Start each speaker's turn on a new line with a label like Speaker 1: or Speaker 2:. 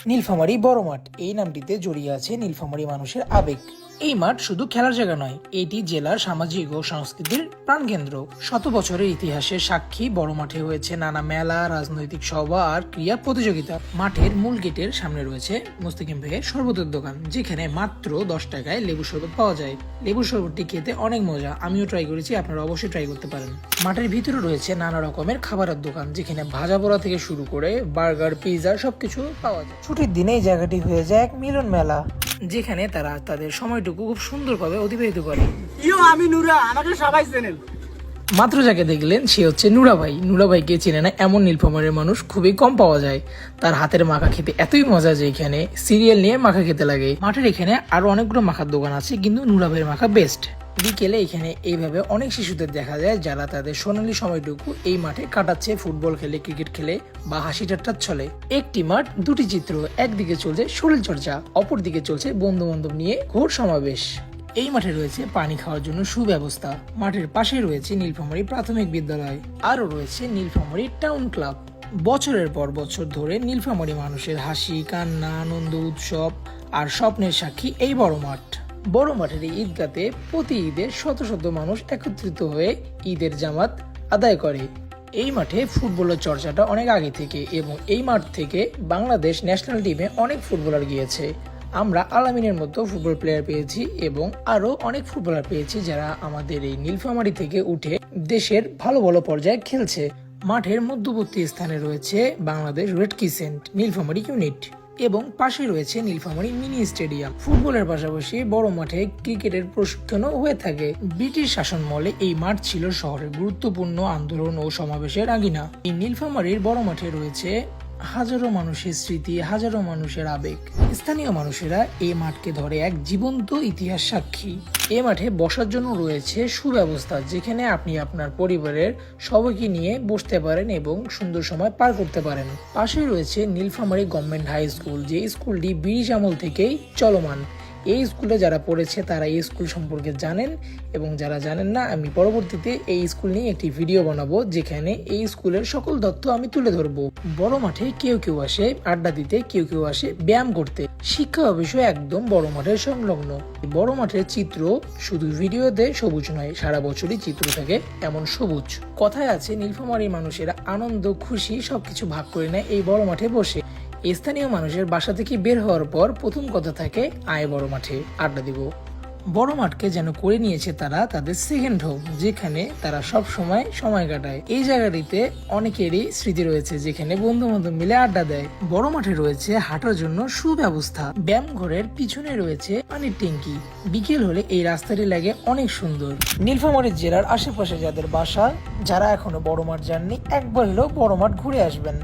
Speaker 1: নীলফামারী বড় মাঠ এই নামটিতে জড়িয়ে আছে নীলফামারী মানুষের আবেগ। এই মাঠ শুধু খেলার জায়গা নয়, এটি জেলার সামাজিক ও সংস্কৃতির প্রাণকেন্দ্র। শত বছরের ইতিহাসের সাক্ষী বড় মাঠে হয়েছে নানা মেলা, রাজনৈতিক সভা আর ক্রীড়া প্রতিযোগিতা। মাঠের মূল গেটের সামনে রয়েছে মুস্তাকিম ভাইয়ের শরবতের দোকান, যেখানে মাত্র 10 টাকায় লেবু শরবত পাওয়া যায়। লেবু শরবতটি খেতে অনেক মজা, আমিও ট্রাই করেছি, আপনারা অবশ্যই ট্রাই করতে পারেন। মাঠের ভিতরে রয়েছে নানা রকমের খাবারের দোকান, যেখানে ভাজা পোড়া থেকে শুরু করে বার্গার, পিৎজা সবকিছু পাওয়া যায়। ছুটির দিনে এই জায়গাটি হয়ে যায় এক মিলন মেলা, যেখানে তারা তাদের সময়টুকু খুব সুন্দরভাবে অতিবাহিত করে।
Speaker 2: আমি নুরা, আমাকে সবাই চেনেন।
Speaker 1: মাত্র যাকে দেখলেন সে হচ্ছে নুরা ভাই। নুরা ভাইকে চেনে না এমন নীলফামারীর মানুষ খুবই কম পাওয়া যায়। তার হাতের মাখা খেতে এতই মজা যে এখানে সিরিয়াল নিয়ে মাখা খেতে লাগে। মাঠের এখানে আরো অনেকগুলো মাখার দোকান আছে, কিন্তু নুরা ভাইয়ের মাখা বেস্ট। বিকেলে এখানে এইভাবে অনেক শিশুদের দেখা যায় যারা তাদের সোনালী সময়টুকু এই মাঠে কাটাচ্ছে, ফুটবল খেলে, ক্রিকেট খেলে বা হাসি ঠাট্টার ছলে। একটি মাঠ, দুটি চিত্র, একদিকে চলছে শরীর চর্চা, অপরদিকে চলছে বন্ধু বান্ধব নিয়ে ঘোর সমাবেশ। এই মাঠে রয়েছে পানি খাওয়ার জন্য সুব্যবস্থা। মাঠের পাশে রয়েছে নীলফামারী প্রাথমিক বিদ্যালয়, আরও রয়েছে নীলফামারী টাউন ক্লাব। বছরের পর বছর ধরে নীলফামারী মানুষের হাসি, কান্না, আনন্দ, উৎসব আর স্বপ্নের সাক্ষী এই বড় মাঠ। বড় মাঠের এই ঈদগাতে প্রতি ঈদে শত শত মানুষ একত্রিত হয়ে ঈদের জামাত আদায় করে। এই মাঠে ফুটবলের চর্চাটা অনেক আগে থেকে, এবং এই মাঠ থেকে বাংলাদেশ ন্যাশনাল টিমে অনেক ফুটবলার গিয়েছে। আমরা আলামিনের মতো ফুটবল প্লেয়ার পেয়েছি এবং আরো অনেক ফুটবলার পেয়েছি যারা আমাদের এই নীলফামারী থেকে উঠে দেশের ভালো ভালো পর্যায়ে খেলছে। মাঠের মধ্যবর্তী স্থানে রয়েছে Bangladesh red crescent Nilphamari unit এবং পাশে রয়েছে নীলফামারী মিনি স্টেডিয়াম। ফুটবলের পাশাপাশি বড় মাঠে ক্রিকেটের প্রশিক্ষণও হয়ে থাকে। ব্রিটিশ শাসনমলে এই মাঠ ছিল শহরের গুরুত্বপূর্ণ আন্দোলন ও সমাবেশের আঙিনা। এই নীলফামারীর বড় মাঠে রয়েছে হাজারো মানুষের স্মৃতি, হাজারো মানুষের আবেগ। স্থানীয় মানুষেরা এই মাঠকে ধরে এক জীবন্ত ইতিহাস সাক্ষী। এই মাঠে বসার জন্য রয়েছে সুব্যবস্থা, যেখানে আপনি আপনার পরিবারের সবাইকে নিয়ে বসতে পারেন এবং সুন্দর সময় পার করতে পারেন। পাশে রয়েছে নীলফামারী গভর্নমেন্ট হাই স্কুল, যে স্কুলটি ব্রিটিশ আমল থেকেই চলমান। এই স্কুলে যারা পড়েছে তারা এই স্কুল সম্পর্কে জানেন, এবং যারা জানেন না, আমি পরবর্তীতে এই স্কুল নিয়ে একটি ভিডিও বানাবো, যেখানে এই স্কুলের সকল তথ্য আমি তুলে ধরবো। বড় মাঠে কেউ কেউ আসে আড্ডা দিতে, কেউ কেউ আসে ব্যায়াম করতে। শিক্ষা অবশ্যই একদম বড় মাঠের সংলগ্ন। বড় মাঠের চিত্র শুধু ভিডিওতে সবুজ নয়, সারা বছরই চিত্র থাকে এমন সবুজ। কথায় আছে নীলফামারীর মানুষেরা আনন্দ, খুশি সবকিছু ভাগ করে নেয় এই বড় মাঠে বসে। স্থানীয় মানুষের বাসা থেকে বের হওয়ার পর প্রথম কথা থাকে আয় বড় মাঠে আড্ডা দিব। বড় মাঠকে যেন করে নিয়েছে তারা তাদের সেকেন্ড হোম, যেখানে তারা সব সময় কাটায়। এই জায়গাটিতে অনেকেরই স্মৃতি রয়েছে, যেখানে বন্ধু বান্ধব মিলে আড্ডা দেয়। বড় মাঠে রয়েছে হাঁটার জন্য সুব্যবস্থা। ব্যায়াম ঘরের পিছনে রয়েছে পানির ট্যাঙ্কি। বিকেল হলে এই রাস্তাটি লাগে অনেক সুন্দর। নীলফামারী জেলার আশেপাশে যাদের বাসা, যারা এখনো বড় মাঠ যাননি, একবার হলেও বড় মাঠ ঘুরে আসবেন।